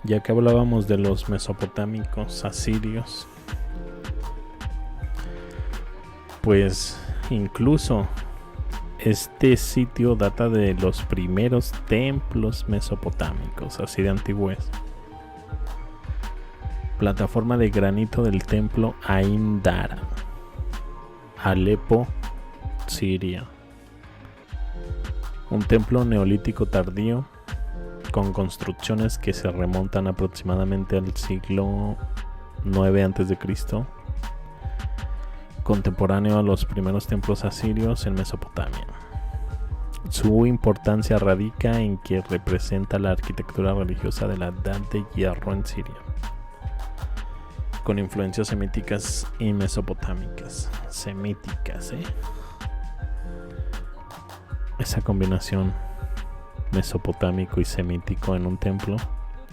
Ya que hablábamos de los mesopotámicos asirios, pues incluso este sitio data de los primeros templos mesopotámicos, así de antiguos. Plataforma de granito del templo Ain Dara, Alepo, Siria. Un templo neolítico tardío con construcciones que se remontan aproximadamente al siglo IX a.C., contemporáneo a los primeros templos asirios en Mesopotamia. Su importancia radica en que representa la arquitectura religiosa de la Edad de Hierro en Siria, con influencias semíticas y mesopotámicas. Esa combinación mesopotámico y semítico en un templo,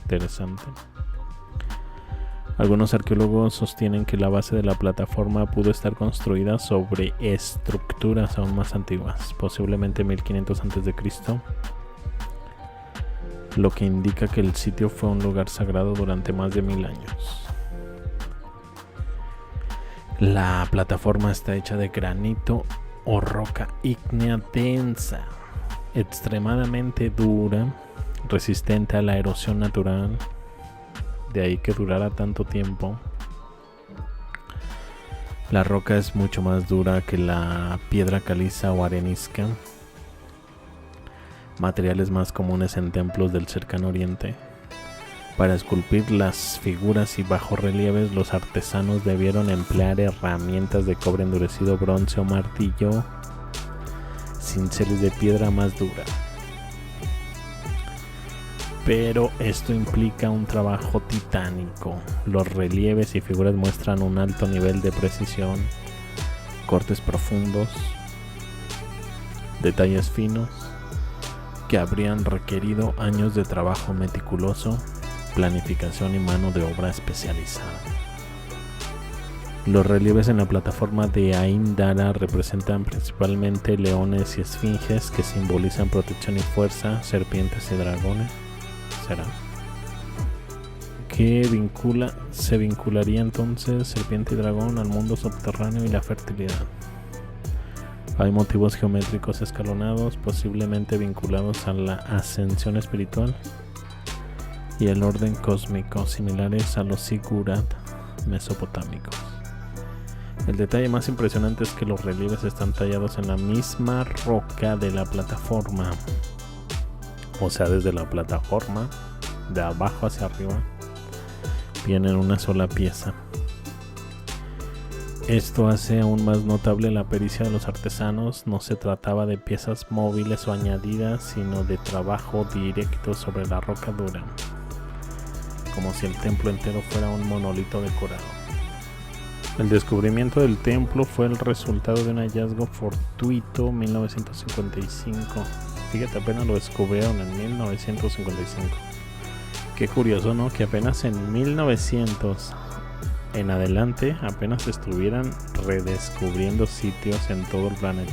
interesante. Algunos arqueólogos sostienen que la base de la plataforma pudo estar construida sobre estructuras aún más antiguas, posiblemente 1500 a.C., lo que indica que el sitio fue un lugar sagrado durante más de 1000 años. La plataforma está hecha de granito o roca ígnea densa, extremadamente dura, resistente a la erosión natural, de ahí que durara tanto tiempo. La roca es mucho más dura que la piedra caliza o arenisca, materiales más comunes en templos del cercano oriente. Para esculpir las figuras y bajorrelieves, los artesanos debieron emplear herramientas de cobre endurecido, bronce o martillo, cinceles de piedra más dura. Pero esto implica un trabajo titánico. Los relieves y figuras muestran un alto nivel de precisión, cortes profundos, detalles finos, que habrían requerido años de trabajo meticuloso, planificación y mano de obra especializada. Los relieves en la plataforma de Ain Dara representan principalmente leones y esfinges que simbolizan protección y fuerza, serpientes y dragones. ¿Será? ¿Qué se vincularía entonces serpiente y dragón al mundo subterráneo y la fertilidad? Hay motivos geométricos escalonados, posiblemente vinculados a la ascensión espiritual y el orden cósmico, similares a los zigurat mesopotámicos. El detalle más impresionante es que los relieves están tallados en la misma roca de la plataforma, o sea, desde la plataforma, de abajo hacia arriba, viene en una sola pieza. Esto hace aún más notable la pericia de los artesanos. No se trataba de piezas móviles o añadidas, sino de trabajo directo sobre la roca dura, como si el templo entero fuera un monolito decorado. El descubrimiento del templo fue el resultado de un hallazgo fortuito en 1955. Fíjate, apenas lo descubrieron en 1955. Qué curioso, ¿no? Que apenas en 1900 en adelante apenas estuvieran redescubriendo sitios en todo el planeta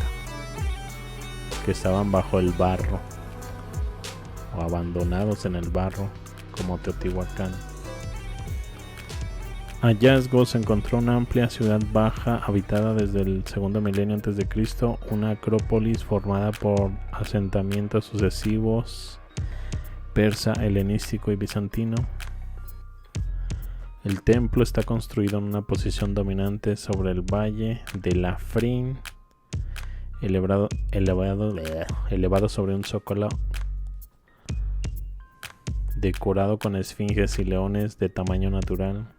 que estaban bajo el barro o abandonados en el barro, como Teotihuacán. Hallazgos: se encontró una amplia ciudad baja habitada desde el segundo milenio a.C., una acrópolis formada por asentamientos sucesivos persa, helenístico y bizantino. El templo está construido en una posición dominante sobre el valle del Afrin, elevado sobre un zócalo decorado con esfinges y leones de tamaño natural.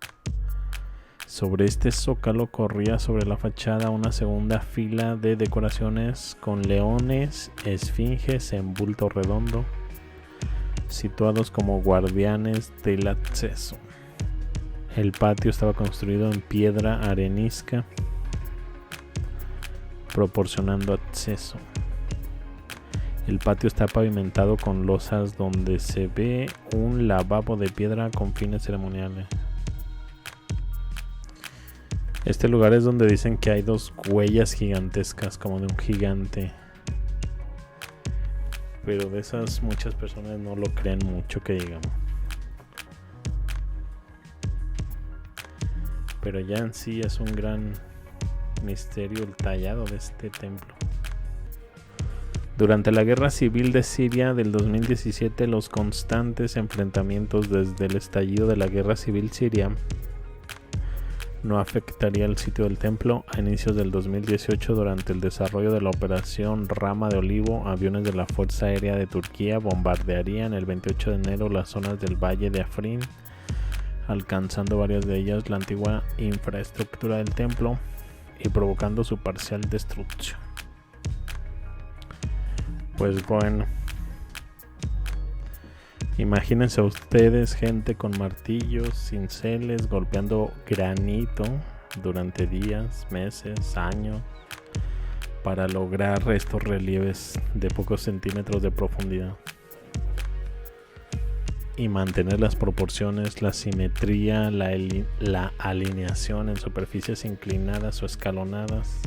Sobre este zócalo corría sobre la fachada una segunda fila de decoraciones con leones, esfinges en bulto redondo, situados como guardianes del acceso. El patio estaba construido en piedra arenisca, proporcionando acceso. El patio está pavimentado con losas donde se ve un lavabo de piedra con fines ceremoniales. Este lugar es donde dicen que hay dos huellas gigantescas, como de un gigante. Pero de esas muchas personas no lo creen mucho, que digamos. pero ya en sí es un gran misterio el tallado de este templo. Durante la Guerra Civil de Siria del 2017, los constantes enfrentamientos desde el estallido de la Guerra Civil Siria no afectaría el sitio del templo. A inicios del 2018, durante el desarrollo de la operación Rama de Olivo, aviones de la Fuerza Aérea de Turquía bombardearían el 28 de enero las zonas del valle de Afrin, alcanzando varias de ellas la antigua infraestructura del templo y provocando su parcial destrucción. Pues bueno, imagínense ustedes gente con martillos, cinceles, golpeando granito durante días, meses, años, para lograr estos relieves de pocos centímetros de profundidad y mantener las proporciones, la simetría, la alineación en superficies inclinadas o escalonadas.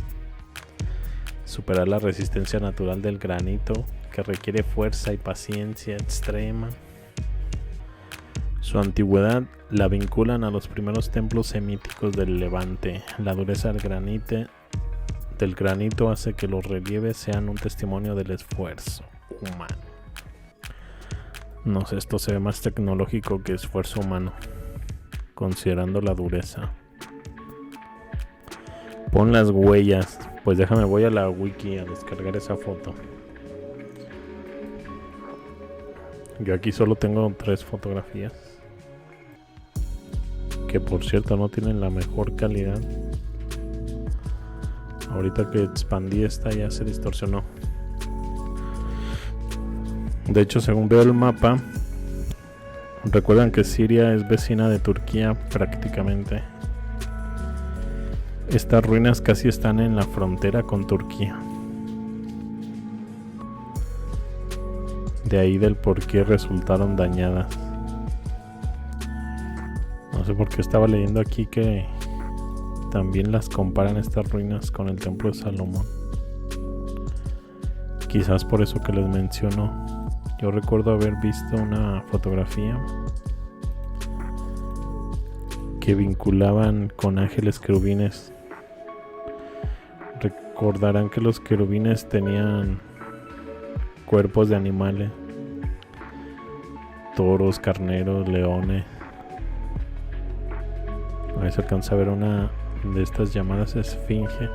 Superar la resistencia natural del granito, que requiere fuerza y paciencia extrema. Su antigüedad la vinculan a los primeros templos semíticos del Levante. La dureza del granito hace que los relieves sean un testimonio del esfuerzo humano. No sé, esto se ve más tecnológico que esfuerzo humano, considerando la dureza. Pon las huellas. Pues déjame, voy a la wiki a descargar esa foto. Yo aquí solo tengo 3 fotografías, que por cierto no tienen la mejor calidad. Ahorita que expandí esta ya se distorsionó. De hecho, según veo el mapa, recuerdan que Siria es vecina de Turquía prácticamente. Estas ruinas casi están en la frontera con Turquía. De ahí del por qué resultaron dañadas. No sé por qué estaba leyendo aquí que también las comparan estas ruinas con el templo de Salomón. Quizás por eso que les menciono. Yo recuerdo haber visto una fotografía que vinculaban con ángeles querubines. Recordarán que los querubines tenían cuerpos de animales, toros, carneros, leones. A ver si alcanza a ver una de estas llamadas esfinge.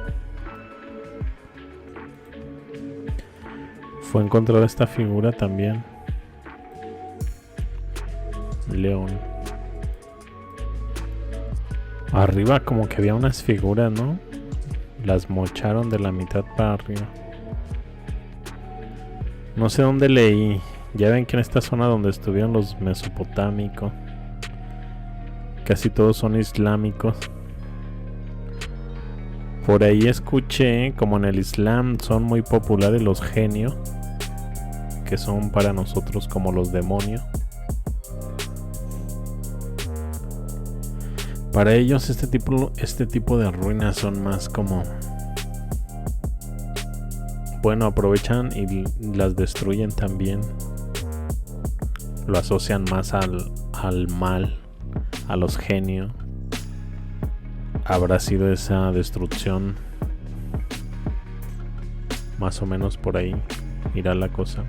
Fue encontrada esta figura también, león. Arriba como que había unas figuras, ¿no? Las mocharon de la mitad para arriba. No sé dónde leí. Ya ven que en esta zona donde estuvieron los mesopotámicos, casi todos son islámicos. Por ahí escuché, como en el Islam son muy populares los genios, que son para nosotros como los demonios. Para ellos este tipo de ruinas son más como, bueno, aprovechan y las destruyen también. Lo asocian más al mal, a los genios. Habrá sido esa destrucción, más o menos por ahí irá la cosa.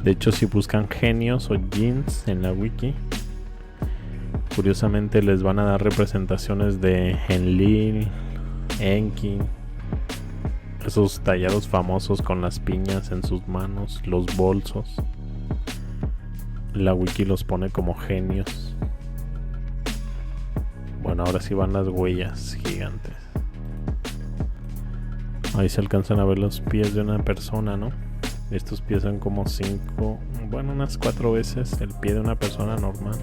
De hecho, si buscan genios o jinns en la wiki, curiosamente les van a dar representaciones de Enlil, Enki, esos tallados famosos con las piñas en sus manos, los bolsos. La wiki los pone como genios. Bueno, ahora sí van las huellas gigantes. Ahí se alcanzan a ver los pies de una persona, ¿no? Estos pies son como 5, bueno, unas 4 veces el pie de una persona normal.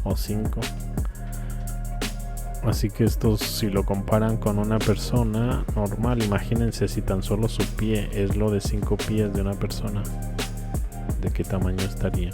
O 5. Así que estos, si lo comparan con una persona normal, imagínense si tan solo su pie es lo de 5 pies de una persona, ¿de qué tamaño estaría?